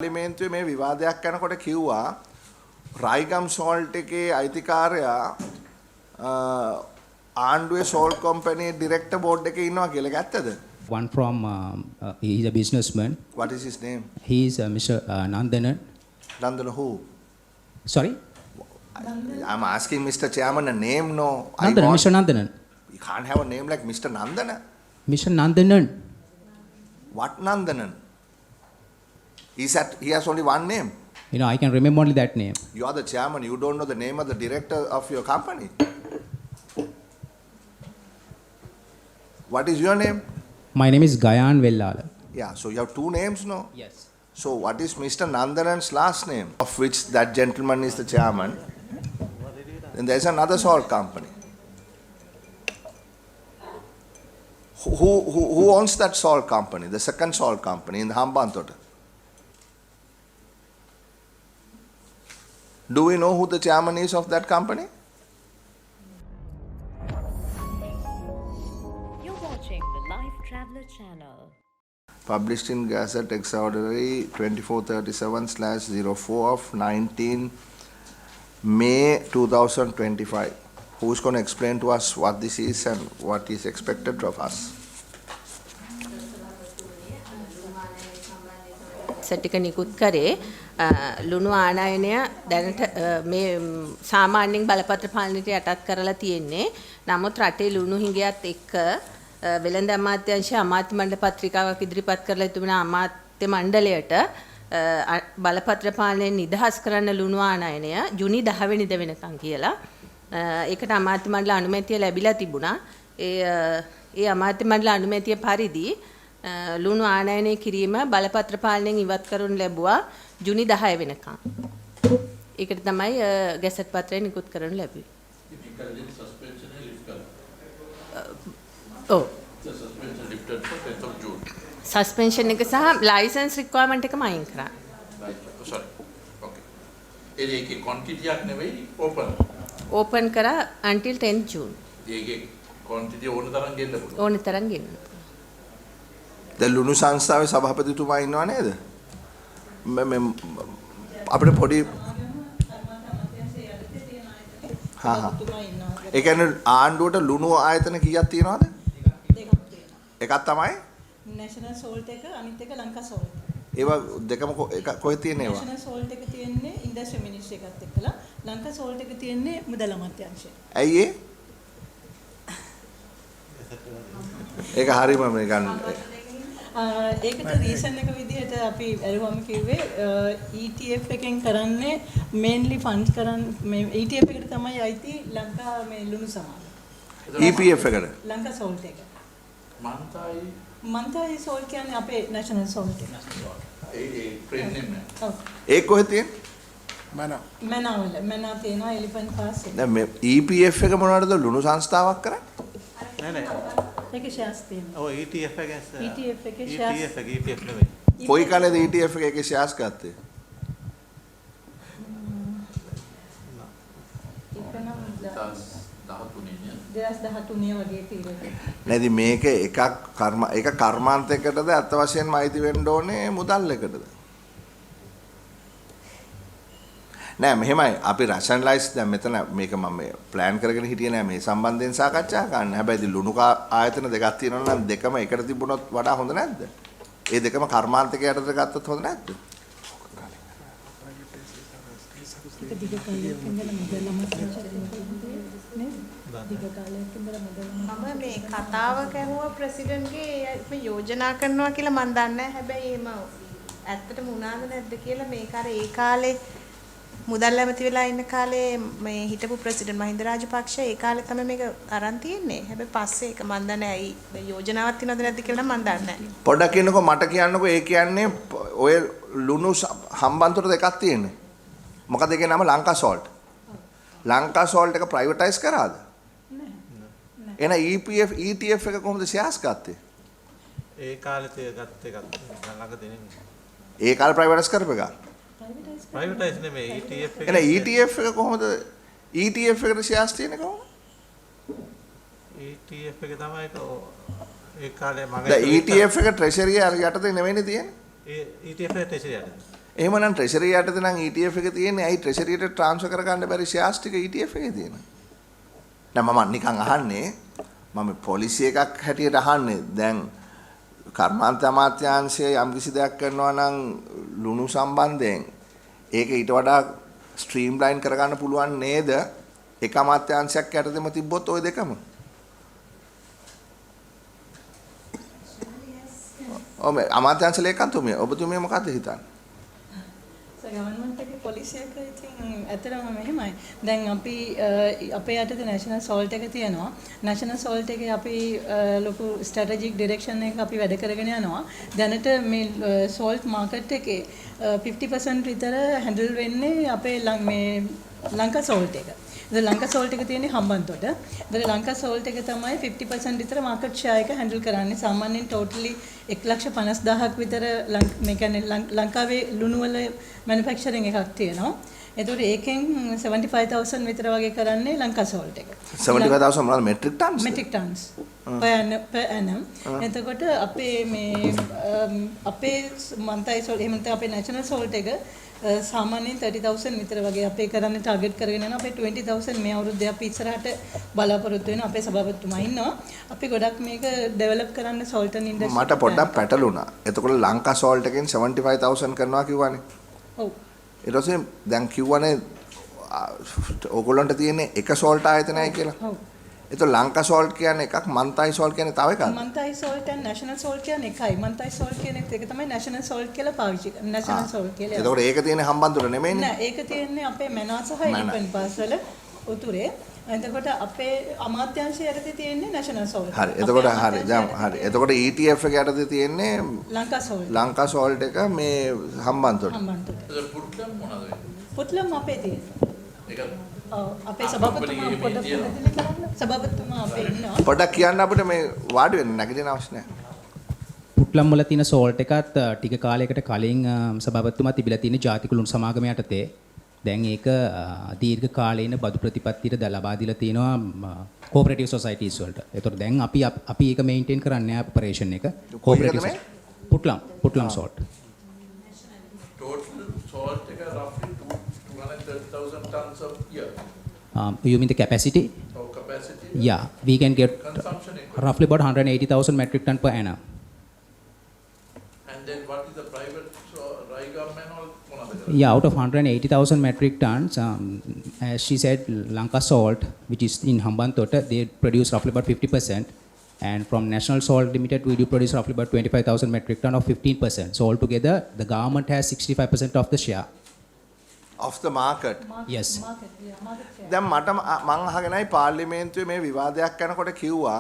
පාර්ලිමේන්තුවේ මේ විවාදයක් යනකොට කිව්වා රයිගම් සෝල්ට් එකේ අයිතිකාරයා ආණ්ඩුවේ සෝල්ට් කම්පැනි ඩිරෙක්ටර් බෝඩ් එකේ ඉන්නවා කියලා. ඒක ඇත්තද? One from, he's a businessman. What is his name? He is Mr. Nandana. Nandana who? Sorry? I'm asking Mr. Chairman a name, no. Nandana, Mr. Nandanan. You can't have a name like Mr. Nandana. Mr. Nandanan. What Nandanan? He has only one name. You know, I can remember only that name. You are the chairman. You don't know the name of the director of your company. What is your name? My name is Gayan Vellala. Yeah, so you have two names, no? Yes. So what is Mr. Nandanan's last name, of which that gentleman is the chairman? Then there is another salt company. Who owns that salt company, the second salt company in Hambantota? Do we know who the chairman is of that company? You're watching the Lifetraveler channel. Published in Gazette Extraordinary 2437/04 of 19 May 2025. Who's going to explain to us what this is and what is expected of us? සටික නිකුත් කරේ ලුණු ආනයනය දැනට මේ සාමාන්‍යයෙන් බලපත්‍ර පාලනයට යටත් කරලා තියෙන්නේ. නමුත් රටේ ලුණු හිඟයත් එක්ක වෙළඳ අමාත්‍යාංශය අමාත්‍ය මණ්ඩල පත්‍රිකාවක් ඉදිරිපත් කරලා තිබුණා අමාත්‍ය මණ්ඩලයට බලපත්‍ර පාලනයෙන් නිදහස් කරන්න ලුණු ආනයනය ජුනි 10 වෙනිදා වෙනකන් කියලා. ඒකට අමාත්‍ය මණ්ඩල අනුමැතිය ලැබිලා තිබුණා. ඒ අමාත්‍ය මණ්ඩල අනුමැතිය පරිදි ලුණු ආනයනය කිරීම බලපත්‍ර පාලනයෙන් ඉවත් කරනු ලැබුවා ජුනි 10 වෙනකන්. ඒකට තමයි ගැසට් පත්‍රය නිකුත් කරනු ලැබුවේ. ඔව්. සස්පෙන්ෂන් එක සහ ලයිසන්ස් රික්වයර්මන්ට් එකම අයින් කරා. sorry. Okay. ඒකේ quantity-යක් නෙවෙයි open. ඕපන් කරා until 10 June. ඒකේ quantity ඕන තරම් ගෙන්න පුළුවන්. ඕන තරම් ගෙන්න. දැන් ලුණු සංස්ථාවේ සභාපතිතුමා ඉන්නව නේද? අපිට පොඩි ඒ කියන්නේ ආණ්ඩුවට ලුණු ආයතන කීයක් තියෙනවද? එකක් තමයි National Salt එක අනිත් එක ලංකා Salt. ඒවා දෙකම කොහෙද තියෙන්නේ ඒවා? National Salt එක තියෙන්නේ Industry Ministry එකත් එක්කලා ලංකා Salt එක තියෙන්නේ මුදල් අමාත්‍යාංශය. ඇයි ඒ? ඒක හරියම මේ ගන්න. ඒකට රීසන් එක විදිහට අපි අරුවම කිව්වේ ETF එකෙන් කරන්නේ mainly funds කරන් මේ ETF එකට තමයි අයිති ලංකා මේ ලුණු සමාන. EPF එකට. ලංකා Salt එක. මන්තයි Salt කියන්නේ අපේ national Salt එක. ඒ brand name එක. ඔව්. ඒක කොහෙද තියෙන්නේ? මනා තියෙනවා එලිෆන්ට් පාස් එක. දැන් මේ EPF එක මොනවටද ලුණු සංස්ථාවක් කරන්නේ? නෑ ඒකේ shares තියෙනවා. ඔව් ETF එකේ ETF එකේ shares ETF නෙවෙයි. කොයි කාලේද ETF එකේ shares ගත්තේ? දෙස් 13 වගේ තියෙනවා. නැදි මේක එක කර්මාන්තයකටද අත් වශයෙන්ම අයිති වෙන්න ඕනේ මුදල් එකටද? නෑ මෙහෙමයි අපි රෂනලයිස් දැන් මෙතන මේක මම ප්ලෑන් කරගෙන හිටියේ නෑ මේ සම්බන්ධයෙන් සාකච්ඡා කරන්න. හැබැයි ඉතින් ලුණු ආයතන දෙකක් තියෙනවා නම් දෙකම එකට තිබුණොත් වඩා හොඳ නැද්ද? ඒ දෙකම කර්මාන්තක යටතට ගත්තොත් හොඳ නැද්ද? ඒක දිග කාලයක් ඉඳලා මුදල් මම මේ කතාව කැහුවා ප්‍රෙසිඩන්ට්ගේ මේ යෝජනා කරනවා කියලා මම දන්නේ නැහැ. හැබැයි එහෙම ඇත්තටම වුණාද නැද්ද කියලා මේක අර ඒ කාලේ මුදල් ඇමති වෙලා ඉන්න කාලේ මේ හිටපු ප්‍රෙසිඩන්ට් මහින්ද රාජපක්ෂ ඒ කාලේ තමයි මේක අරන් තියන්නේ. හැබැයි පස්සේ ඒක මම දන්නේ නැහැ. ඇයි යෝජනාවක් තියනවද නැද්ද කියලා මම දන්නේ නැහැ. පොඩ්ඩක් කියන්නකෝ මට කියන්නකෝ ඒ කියන්නේ ඔය ලුණු හම්බන්තොට දෙකක් තියෙන්නේ. මොකද ඒකේ නම ලංකා සෝල්ට්. ලංකා සෝල්ට් එක ප්‍රයිවටයිස් කරාද? එන ETF එක කොහොමද shares ගත්තේ? ඒ කාලේ ගත්ත එකක් ළඟ දෙන්නේ. ඒ කාලේ ප්‍රයිවටයිස් කරපු එක. ප්‍රයිවටයිස් නෙමෙයි ETF එක. එන ETF එක කොහොමද ETF එකට shares තියෙන්නේ කොහොමද? ETF එක තමයි ඒ කාලේ මම දැන් ETF එක treasury යටතේ නෙවෙයිනේ තියෙන්නේ. ඒ ETF එක treasury යට. එහෙමනම් treasury යටතේ නම් ETF එක තියෙන්නේ. ඇයි treasury එකට transfer කරගන්න බැරි shares ටික ETF එකේ තියෙන්නේ? දැන් මම නිකන් අහන්නේ මම පොලිසි එකක් හැටියට අහන්නේ. දැන් කර්මාන්ත අමාත්‍යාංශය යම්කිසි දෙයක් කරනවා නම් ලුණු සම්බන්ධයෙන් ඒක ඊට වඩා ස්ට්‍රීම්ලයින් කරගන්න පුළුවන් නේද? එක අමාත්‍යාංශයක් යටතේම තිබ්බොත් ওই දෙකම. ඔව් අමාත්‍යාංශ ලේකම්තුමිය ඔබතුමිය මොකද හිතන්නේ? ගවර්න්මන්ට් එකේ පොලිසි එක ඉතින් ඇත්තටම මෙහෙමයි. දැන් අපි අපේ යටතේ නැෂනල් සෝල්ට් එක තියෙනවා. නැෂනල් සෝල්ට් එකේ අපි ලොකු ස්ට්‍රැටජික් ඩිරෙක්ෂන් එකක් අපි වැඩ කරගෙන යනවා. දැනට මේ සෝල්ට් මාකට් එකේ 50% විතර හැන්ඩල් වෙන්නේ අපේ මේ ලංකා සෝල්ට් එක. ඉතින් ලංකා සෝල්ට් එක තියෙන්නේ හම්බන්තොට. ඉතින් ලංකා සෝල්ට් එක තමයි 50% විතර මාකට් ෂෙයා එක හැන්ඩල් කරන්නේ. සාමාන්‍යයෙන් ටෝටලි 1,50,000ක් විතර මේ කියන්නේ ලංකාවේ ලුණු වල මැනුෆැක්චරින් එකක් තියෙනවා. ඒතකොට ඒකෙන් 75,000 විතර වගේ කරන්නේ ලංකා සෝල්ට් එක. 75,000 මොනවාද metric tonnes? Metric tonnes. per annum. එතකොට අපේ මේ අපේ මන්තයි සෝල්ට් එහෙම නැත්නම් අපේ නැෂනල් සෝල්ට් එක සාමාන්‍යයෙන් 30,000 විතර වගේ අපේ කරන්නේ ටාගට් කරගෙන යනවා. අපේ 20,000 මේ අවුරුද්දේ අපි ඉස්සරහට බලාපොරොත්තු වෙනවා. අපේ සභාපතිතුමා ඉන්නවා. අපි ගොඩක් මේක ඩෙවලොප් කරන්න සෝල්ටන් ඉන්ඩස්ට්‍රි. මට පොඩ්ඩක් පැටලුණා. එතකොට ලංකා සෝල්ට් එකෙන් 75,000 කරනවා කිව්වනේ. ඔව්. ඊට පස්සේ දැන් කිව්වනේ ඕගොල්ලන්ට තියෙන්නේ එක සෝල්ට් ආයතනයයි කියලා. ඔව්. එතකොට ලංකා සෝල්ට් කියන්නේ එකක්, මන්තයි සෝල්ට් කියන්නේ තව එකක්. මන්තයි සෝල්ට් and national salt කියන්නේ එකයි. මන්තයි salt කියන එක තමයි national salt කියලා පාවිච්චි කරන්නේ. national salt කියලා. එතකොට ඒක තියෙන්නේ හම්බන්තොට නෙමෙයිනේ. නෑ, ඒක තියෙන්නේ අපේ මැනා සහ ඉලිපන් පාස්වල උතුරේ. එතකොට අපේ අමාත්‍යාංශය යටතේ තියෙන්නේ national salt. හරි. එතකොට හරි. දැන් හරි. එතකොට ETF එක යටතේ තියෙන්නේ ලංකා salt. ලංකා සෝල්ට් එක මේ හම්බන්තොට. හම්බන්තොට. ඒක පුරුද්දක් මොනවද වෙන්නේ? පුත්ලම් අපේ තියෙන්නේ. ඒක ඔව් අපේ සභාපතිතුමා පොඩ්ඩක් පැහැදිලි කරන්න. සභාපතිතුමා අපේ ඉන්නවා. පොඩ්ඩක් කියන්න අපිට මේ වාඩි වෙන්න නැගිටින්න අවශ්‍ය නැහැ. පුට්ලම් වල තියෙන සෝල්ට් එකත් ටික කාලයකට කලින් සභාපතිතුමා තිබිලා තියෙන ජාතික ලුණු සමාගම යටතේ දැන් ඒක දීර්ඝ කාලීන බදු ප්‍රතිපත්තියට ලබා දීලා තිනවා කෝපරේටිව් සොසයිටිස් වලට. ඒතකොට දැන් අපි ඒක මේන්ටේන් කරන්නේ ඔපරේෂන් එක කෝපරේටිව් පුට්ලම් සෝල්ට්. total salt එක roughly 230,000 tons of year. You mean the capacity? Or capacity? Yeah, we can get Consumption equivalent. roughly about 180,000 metric ton per annum. And then what is the private Raiga and all? Yeah, out of 180,000 metric tons, as she said, Lanka salt, which is in Hambantota, they produce roughly about 50%. And from National Salt Limited, we do produce roughly about 25,000 metric ton of 15%. So altogether, the government has 65% of the share. Of the market. Yes. දැන් මට මං අහගෙනයි පාර්ලිමේන්තුවේ මේ විවාදයක් යනකොට කිව්වා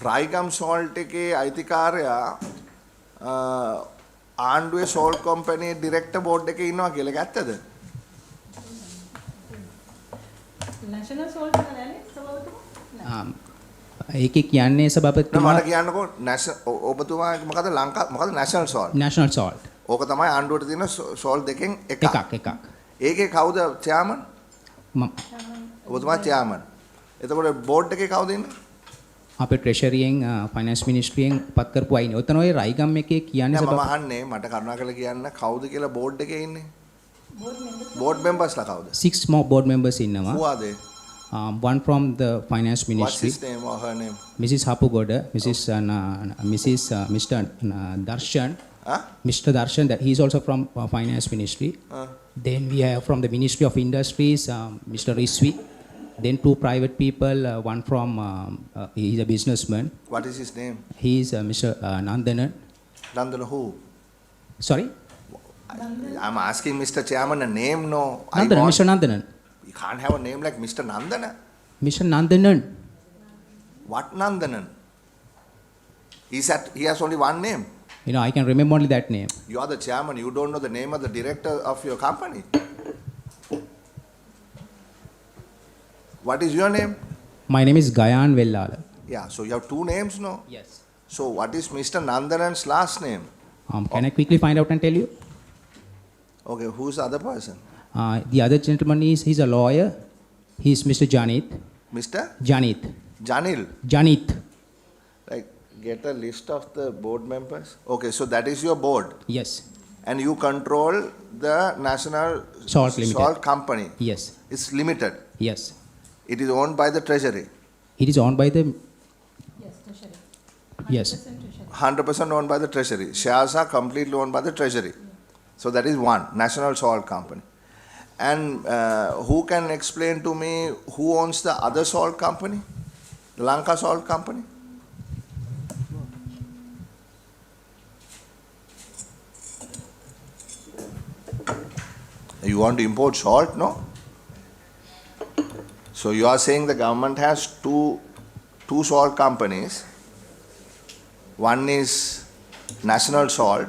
Raigam salt එකේ අයිතිකාරයා ආණ්ඩුවේ salt company director board එකේ ඉන්නවා කියලා. ඒක ඇත්තද? national salt එක නෑනේ සභාපතිතුමා. ඒකේ කියන්නේ සභාපතිතුමා මට කියන්නකෝ ඔබතුමා මොකද මොකද national salt? national salt. ඕක තමයි ආණ්ඩුවට තියෙන සෝල්ට් දෙකෙන් එකක්. එකක්. ඒකේ කවුද චෙයාමන්? ඔබතුමා චෙයාමන්. එතකොට බෝඩ් එකේ කවුද ඉන්නේ? අපේ ට්‍රෙෂරියෙන් ෆයිනෑන්ස් මිනිස්ට්‍රියෙන් පත් කරපු අයිනේ. ඔතන ඔය රයිගම් එකේ කියන්නේ මම අහන්නේ මට කරුණාකරලා කියන්න කවුද කියලා බෝඩ් එකේ ඉන්නේ? බෝඩ් මෙම්බර්ස්ලා කවුද? 6 more board members ඉන්නවා. Who are they? One from the finance ministry. What's his name or her name? Mrs. Hapugoda, Mr. Darshan. Mr. Darshan, that he's also from finance ministry. Then we have from the Ministry of Industries, Mr. Riswi. Then 2 private people, one from, he's a businessman. What is his name? He's Mr. Nandanan. Nandan who? Sorry? I'm asking Mr. Chairman a name, no. Nandanan, Mr. Nandanan. You can't have a name like Mr. Nandana. Mr. Nandanan. What Nandanan? He has only one name. You know, I can remember only that name. You are the chairman. You don't know the name of the director of your company. What is your name? My name is Gayan Vellala. Yeah, so you have 2 names, no? Yes. So what is Mr. Nandanan's last name? Can I quickly find out and tell you? Okay, who's the other person? The other gentleman he's a lawyer. He's Mr. Janit. Mr. Janit. Janil. Janit. Like, get a list of the board members. Okay, so that is your board. Yes. and you control the national Salt Limited. salt company. Yes. It's limited. Yes. It is owned by the treasury. It is owned by the. Yes, treasury. Yes. 100% owned by the treasury. Shares are completely owned by the treasury. So that is one, national salt company. And who can explain to me who owns the other salt company? The Lanka salt company? You want to import salt, no? So you are saying the government has two salt companies. One is National Salt,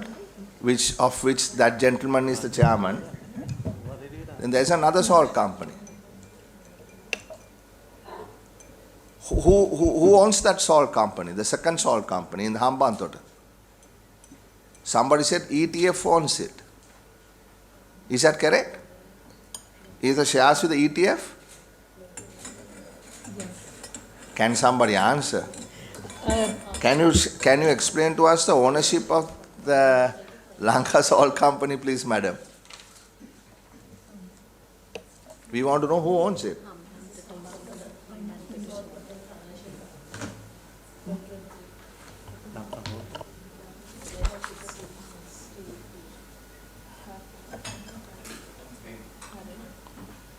of which that gentleman is the chairman. Then there is another salt company. Who owns that salt company? The second salt company in the Hambantota. Somebody said ETF owns it. Is that correct? Is the shares with the ETF? Can somebody answer? Can you explain to us the ownership of the Lanka Salt Company, please, madam? We want to know who owns it.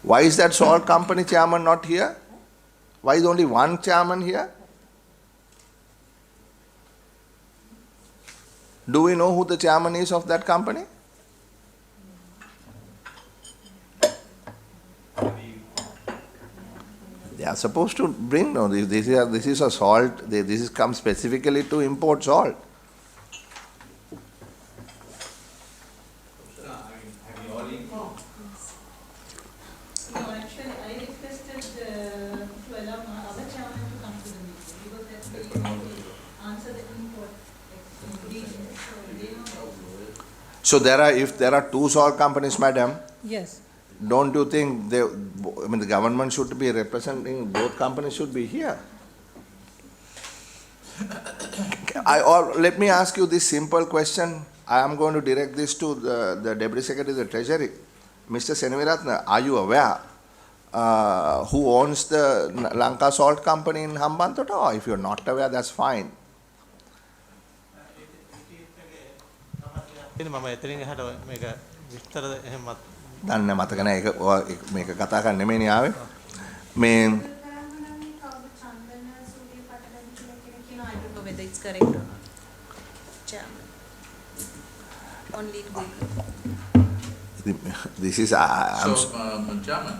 Why is that salt company chairman not here? Why is only one chairman here? Do we know who the chairman is of that company? They are supposed to bring, no, this is a salt, this is come specifically to import salt. No, actually, I requested to allow our chairman to come to the meeting because that's the answer the import details. So if there are two salt companies, madam, Yes. don't you think the government should be representing both companies should be here? Let me ask you this simple question. I am going to direct this to the Deputy Secretary of the Treasury. Mr. Senaviratna, are you aware who owns the Lanka Salt Company in Hambantota? Or if you're not aware, that's fine. මම එතනින් එහාට මේක විස්තර එහෙමත් දන්නේ මතක නැහැ ඒක මේක කතා කරන්න නෙමෙයි ආවේ. මේ I don't know whether it's correct or not. Chairman. Only it will. this is Chairman,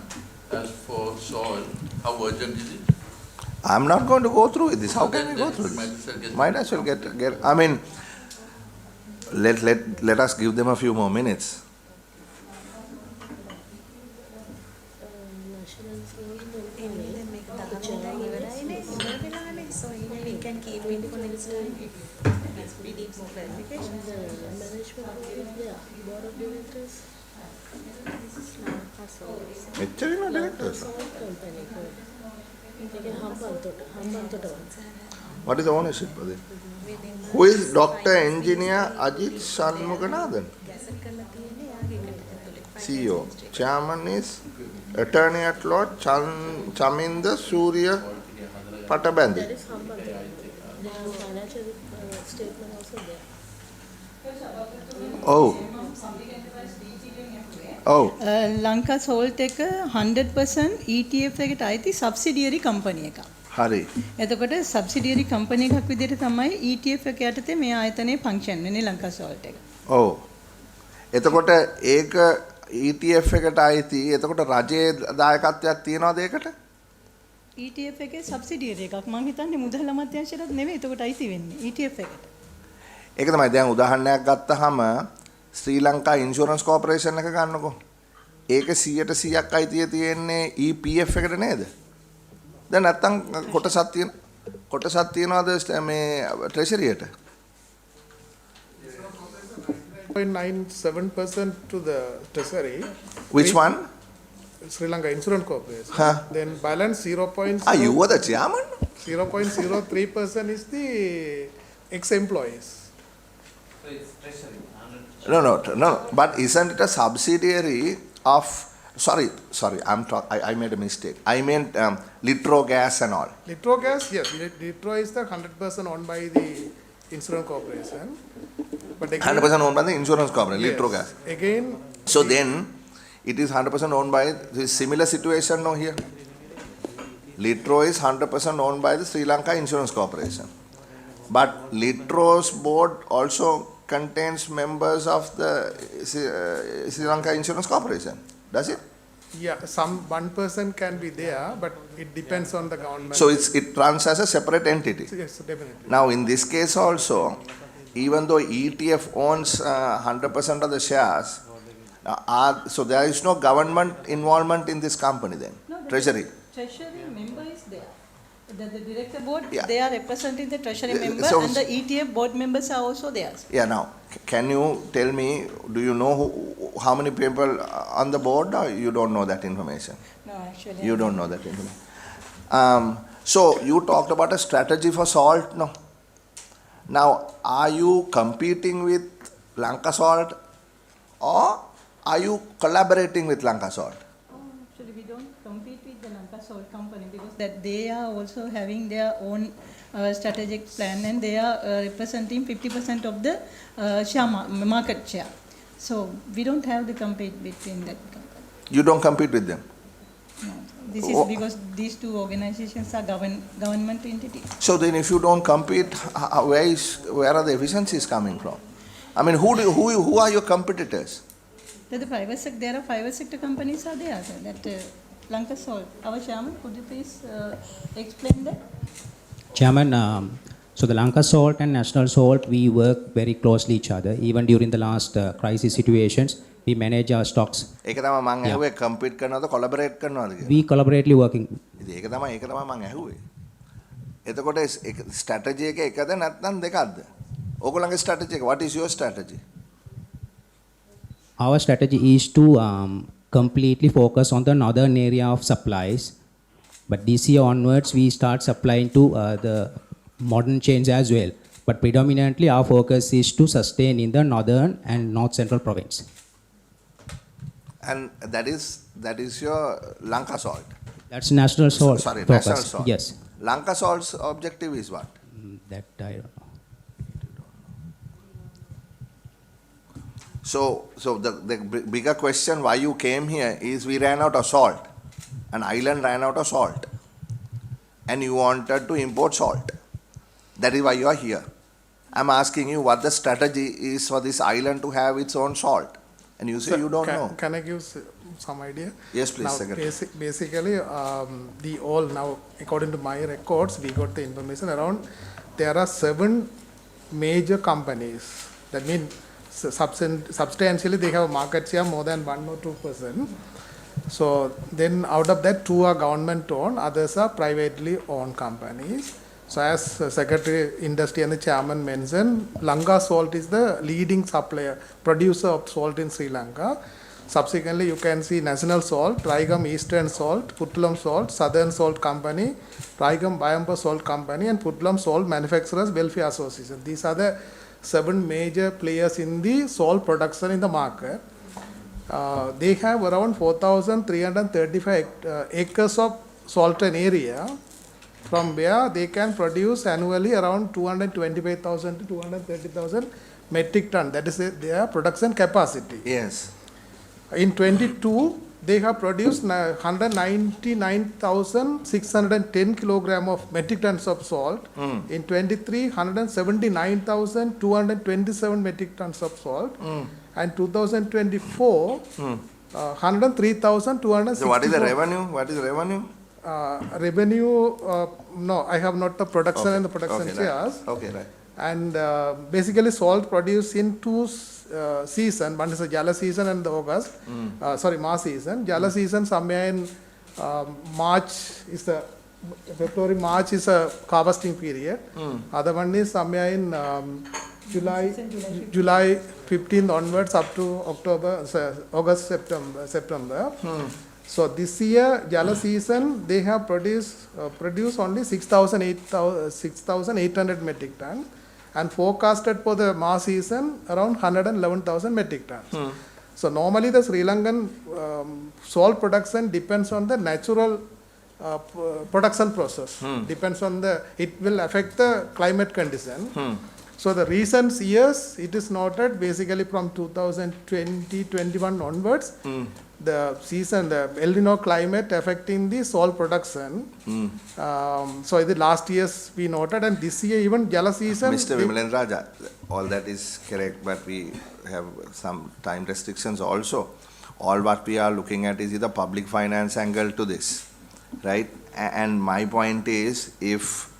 as for soil, how urgent is it? I'm not going to go through with this. How can we go through this? Might as well get. I mean, let us give them a few more minutes. So we can keep it for next time. We need more clarification. Actually, no directors. What is the ownership of it? Who is Dr. Engineer Ajit Shanmuganathan? CEO. Chairman is Attorney at Law Chaminda Surya Patabandi. There is Hambantota. They have financial statement also there. Lanka salt එක 100% ETF එකට අයිති සබ්සිඩියරි company එකක්. හරි. එතකොට සබ්සිඩියරි company එකක් විදිහට තමයි ETF එක යටතේ මේ ආයතනයේ ෆන්ක්ෂන් වෙන්නේ ලංකා සෝල්ට් එක. ඔව්. එතකොට ඒක ETF එකට අයිති. එතකොට රජයේ දායකත්වයක් තියනවද ඒකට? ETF එකේ සබ්සිඩියරි එකක්. මම හිතන්නේ මුදල් අමාත්‍යාංශයට නෙවෙයි එතකොට අයිති වෙන්නේ ETF එකට. ඒක තමයි දැන් උදාහරණයක් ගත්තහම ශ්‍රී ලංකා ඉන්ෂුරන්ස් කෝපරේෂන් එක ගන්නකො. ඒක 100% අයිතිය තියෙන්නේ EPF එකට නේද? දැන් නැත්තම් කොටසක් තියනවාද මේ ට්‍රෙෂරියට? 0.97% to the treasury. Which one? Sri Lanka Insurance Corporation. Huh? Then balance 0.0. Ah, you were the chairman? 0.03% is the ex-employees. treasury No. But isn't it a subsidiary of? Sorry. I made a mistake. I meant Litro Gas and all. Litro Gas, yes. Litro is the 100% owned by the insurance corporation. But again, 100% owned by the insurance company, yes, Litro Gas. Again, So then, it is 100% owned by the similar situation now here. Litro is 100% owned by the Sri Lanka Insurance Corporation. But Litro's board also contains members of the Sri Lanka Insurance Corporation. Does it? yeah, one person can be there, but it depends on the government. So it runs as a separate entity. Yes, definitely. Now in this case also, even though ETF owns 100% of the shares, so there is no government involvement in this company then? No, the Treasury? Treasury member is there. The director board, Yeah. they are representing the treasury member, so- and the ETF board members are also there. Yeah, now, can you tell me, do you know how many people are on the board, or you don't know that information? No, actually. You don't know that information. So you talked about a strategy for salt, no? Now, are you competing with Lanka Salt, or are you collaborating with Lanka Salt? Actually, we don't compete with the Lanka Salt company because that they are also having their own strategic plan, and they are representing 50% of the market share. So we don't have to compete between that company. You don't compete with them. No. This is because these two organizations are government entities. So then if you don't compete, where are the efficiencies coming from? I mean, who are your competitors? There are private sector companies are there. That Lanka Salt. Our chairman, could you please explain that? Chairman, so the Lanka Salt and National Salt, we work very closely each other. Even during the last crisis situations, we manage our stocks. ඒක තමයි මම ඇහුවේ compete කරනවද collaborate කරනවද කියලා. We collaboratively working. ඉතින් ඒක තමයි මම ඇහුවේ. එතකොට strategy එක එකද නැත්නම් දෙකක්ද? ඕගොල්ලන්ගේ strategy එක, what is your strategy? Our strategy is to completely focus on the northern area of supplies. But this year onwards, we start supplying to the modern chains as well. But predominantly, our focus is to sustain in the northern and north central province. And that is your Lanka Salt. That's National Salt. Sorry, focus. National Salt. Yes. Lanka Salt's objective is what? That I don't know. So the bigger question why you came here is we ran out of salt. An island ran out of salt. And you wanted to import salt. That is why you are here. I'm asking you what the strategy is for this island to have its own salt. And you say Sir, you don't know. Can I give some idea? Yes, please, Now, Secretary. basically, now, according to my records, we got the information around there are 7 major companies. That means substantially they have a market share more than 1 or 2%. So then out of that, 2 are government owned, others are privately owned companies. So as Secretary Industry and the Chairman mentioned, Lanka Salt is the leading producer of salt in Sri Lanka. Subsequently, you can see National Salt, Raigam Eastern Salt, Puttalam Salt, Southern Salt Company, Raigam Bayamba Salt Company, and Puttalam Salt Manufacturers Welfare Association. These are the 7 major players in the salt production in the market. They have around 4,335 acres of salted area, from where they can produce annually around 225,000 to 230,000 metric ton. That is their production capacity. Yes. In 22, they have produced 199,610 kilogram of metric tons of salt. In 23, 179,227 metric tons of salt. And 2024, 103,260. So what is the revenue? What is the revenue? Revenue, no, I have not the production and the production shares. Right. Okay, right. And basically salt produced in 2 seasons. One is the Jala season and the March season. Jala season somewhere in March is the February, March is a harvesting period. Other one is somewhere in July 15th onwards up to October, August, September. So this year, Jala season, they have produced only 6,800 metric ton, and forecasted for the March season around 111,000 metric tons. So normally the Sri Lankan salt production depends on the natural production process. Depends on it will affect the climate condition. So the recent years, it is noted basically from 2020-21 onwards, the season, the El Nino climate affecting the salt production. So in the last years we noted, and this year even Jala season. Mr. Vimalan Raja, all that is correct, but we have some time restrictions also. All what we are looking at is the public finance angle to this, right? And my point is, if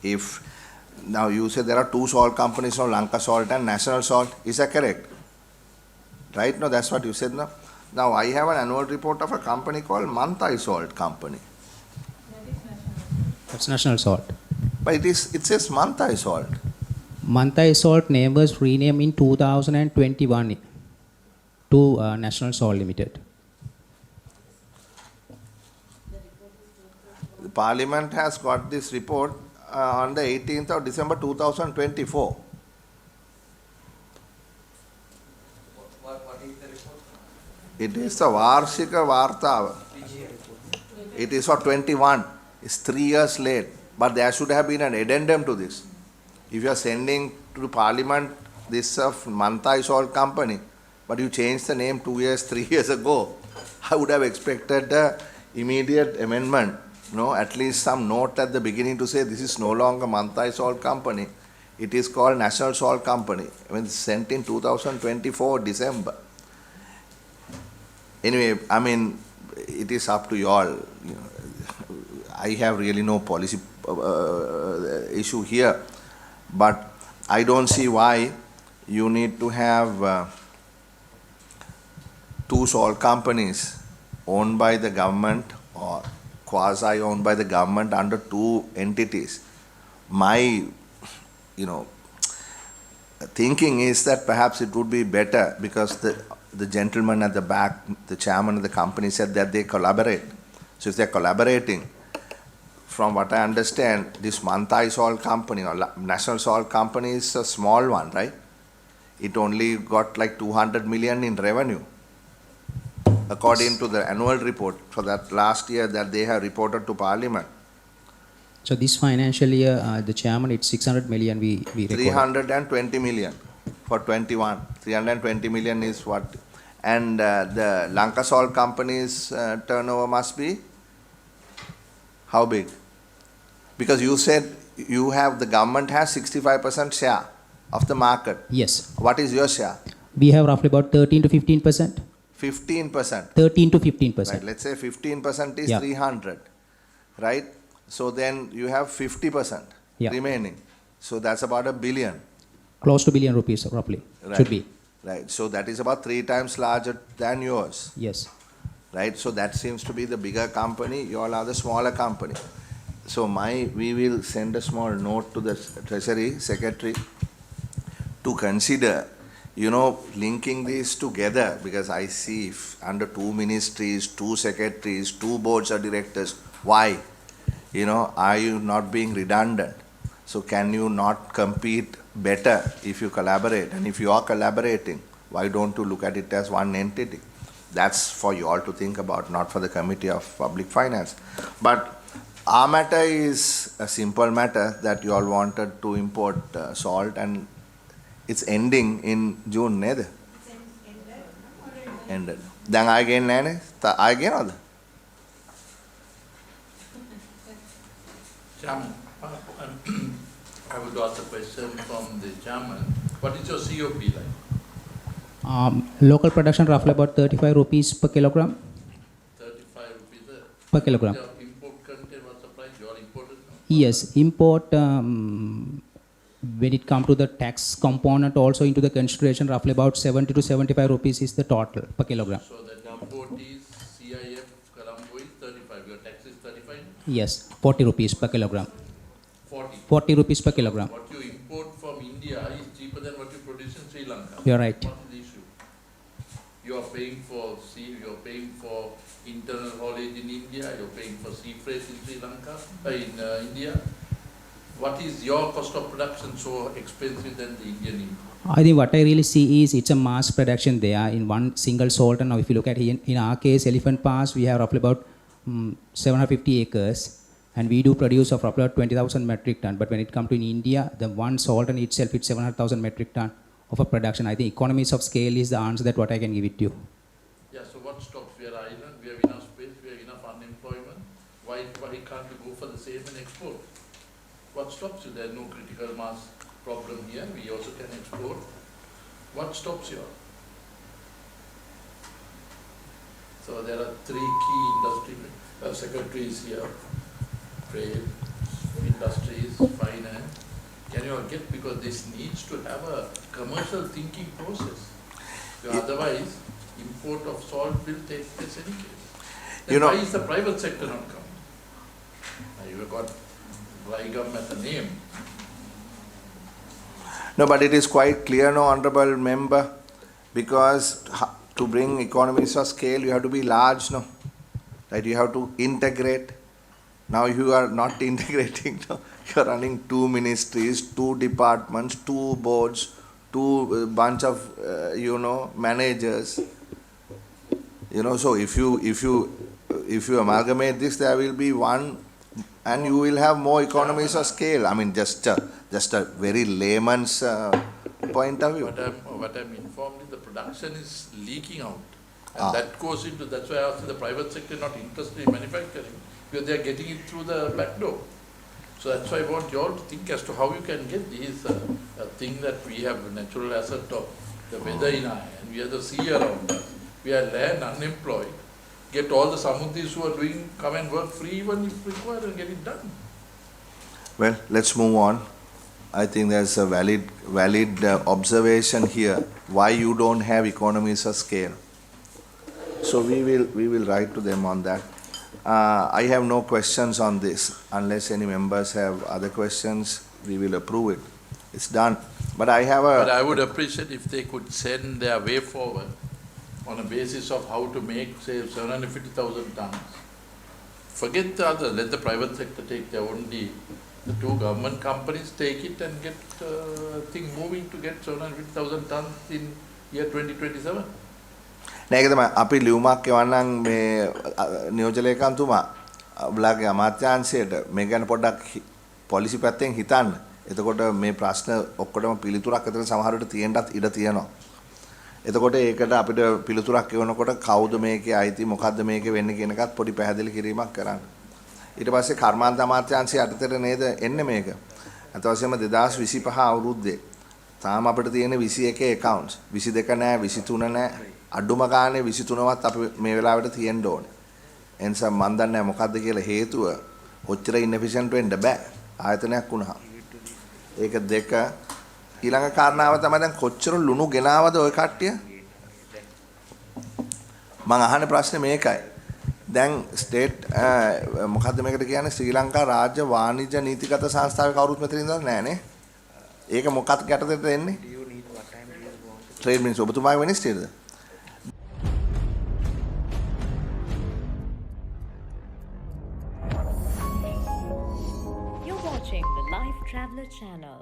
now you say there are two salt companies now, Lanka Salt and National Salt, is that correct? Right? No, that's what you said now. Now I have an annual report of a company called Mantai Salt Company. That's National Salt. But it says Mantai Salt. Mantai Salt name was renamed in 2021 to National Salt Limited. The Parliament has got this report on the 18th of December 2024. What is the report? It is the Varshika Varta. It is for 21. It's 3 years late. But there should have been an addendum to this. If you are sending to Parliament this of Mantai Salt Company, but you changed the name 2 years, 3 years ago, I would have expected the immediate amendment. No, at least some note at the beginning to say this is no longer Mantai Salt Company. It is called National Salt Company. When it's sent in 2024 December. Anyway, I mean, it is up to you all. You know, I have really no policy issue here, but I don't see why you need to have two salt companies owned by the government or quasi-owned by the government under two entities. My, thinking is that perhaps it would be better because the gentleman at the back, the chairman of the company said that they collaborate. So if they're collaborating, from what I understand, this Mantai Salt Company or National Salt Company is a small one, right? It only got like 200 million in revenue, according to the annual report for that last year that they have reported to Parliament. So this financial year, the chairman, it's 600 million we recorded. 320 million for 21. 320 million is what. And the Lanka Salt Company's turnover must be how big? Because you said the government has 65% share of the market. Yes. What is your share? We have roughly about 13 to 15%. 15%. 13 to 15%. Right. Let's say 15% is Yeah. 300. Right? So then you have 50% remaining. So that's about $1 billion. Close to billion rupees roughly. Right. Should be. Right. So that is about 3 times larger than yours. Yes. Right. So that seems to be the bigger company. You all are the smaller company. So we will send a small note to the Treasury Secretary to consider, linking these together, because I see if under 2 ministries, 2 secretaries, 2 boards of directors, why? Are you not being redundant? So can you not compete better if you collaborate? And if you are collaborating, why don't you look at it as one entity? That's for you all to think about, not for the Committee of Public Finance. But our matter is a simple matter that you all wanted to import salt, and it's ending in June, neda? Ended. Then again, nene? Again or? Chairman, I would ask a question from the chairman. What is your COP like? Local production roughly about 35 rupees per kilogram. 35 rupees per kilogram. Your import content was the price you all imported? Yes, import, when it comes to the tax component also into the consideration, roughly about 70 to 75 rupees is the total per kilogram. So the import is CIF Colombo is 35. Your tax is 35? Yes, 40 rupees per kilogram. 40? 40 rupees per kilogram. What you import from India is cheaper than what you produce in Sri Lanka. You're right. What is the issue? You are paying for internal haulage in India, you're paying for sea freight in Sri Lanka, in India. what is your cost of production so expensive than the Indian import? I think what I really see is it's a mass production there in one single salt. And now if you look at in our case, Elephant Pass, we have roughly about 750 acres. And we do produce of roughly about 20,000 metric ton. But when it comes to in India, the one salt in itself, it's 700,000 metric ton of a production. I think economies of scale is the answer that what I can give it to you. Yeah, so what stops? We are island, we have enough space, we have enough unemployment. Why can't we go for the same and export? What stops you? There is no critical mass problem here. We also can export. What stops you? So there are three key industry secretaries here. Trade, industries, finance. Can you all get, because this needs to have a commercial thinking process. So otherwise, import of salt will take place any case. Then why is the private sector not coming? You have got Raigam as a name. No, but it is quite clear, no, honorable member, because to bring economies of scale, you have to be large, no? Right? You have to integrate. Now you are not integrating, no? You are running 2 ministries, 2 departments, 2 boards, 2 bunch of, managers. So if you amalgamate this, there will be one, and you will have more economies of scale. I mean, just a very layman's point of view. What I'm informed is the production is leaking out. And that goes into, that's why I asked the private sector not interested in manufacturing, because they are getting it through the back door. So that's why I want you all to think as to how you can get these thing that we have a natural asset of the weather in our hand, we have the sea around us, we are land unemployed, get all the samudris who are doing, come and work free even if required and get it done. Well, let's move on. I think there's a valid observation here, why you don't have economies of scale. So we will write to them on that. I have no questions on this. Unless any members have other questions, we will approve it. It's done. But I would appreciate if they could send their way forward on a basis of how to make, say, 750,000 tons. Forget the other, let the private sector take their own deal. The 2 government companies take it and get thing moving to get 750,000 tons in year 2027. නේද තමයි අපි ලියුමක් එවන්නම් මේ නියෝජ්‍ය ලේකම්තුමා ඔබලාගේ අමාත්‍යාංශයට මේ ගැන පොඩ්ඩක් police පැත්තෙන් හිතන්න. එතකොට මේ ප්‍රශ්න ඔක්කොටම පිළිතුරක් අතර සමහරවිට තියෙන්නත් ඉඩ තියෙනවා. එතකොට ඒකට අපිට පිළිතුරක් එවනකොට කවුද මේකේ අයිති මොකද්ද මේකේ වෙන්නේ කියන එකත් පොඩි පැහැදිලි කිරීමක් කරන්න. ඊට පස්සේ කර්මාන්ත අමාත්‍යාංශය යටතට නේද එන්නේ මේක. අත වශයෙන්ම 2025 අවුරුද්දේ තාම අපිට තියෙන 21 accounts 22 නෑ 23 නෑ අඩුම ගානේ 23වත් අපි මේ වෙලාවට තියෙන්න ඕනේ. එනිසා මම දන්නේ මොකද්ද කියලා හේතුව ඔච්චර ඉන්එෆිෂන්ට් වෙන්න බෑ ආයතනයක් වුණා. ඒක දෙක ඊළඟ කාරණාව තමයි දැන් කොච්චර ලුණු ගෙනාවද ඔය කට්ටිය? මම අහන්නේ ප්‍රශ්නේ මේකයි. දැන් ස්ටේට් මොකද්ද මේකට කියන්නේ ශ්‍රී ලංකා රාජ්‍ය වාණිජ්‍ය නීතිගත සංස්ථාවේ කවුරුත් මෙතන ඉඳලා නෑනේ. ඒක මොකක්ද යටතේද එන්නේ? ට්‍රේඩ් මිනිස් ඔබතුමාගේ මිනිස්ට්‍රියද? You're watching the Lifetraveler channel.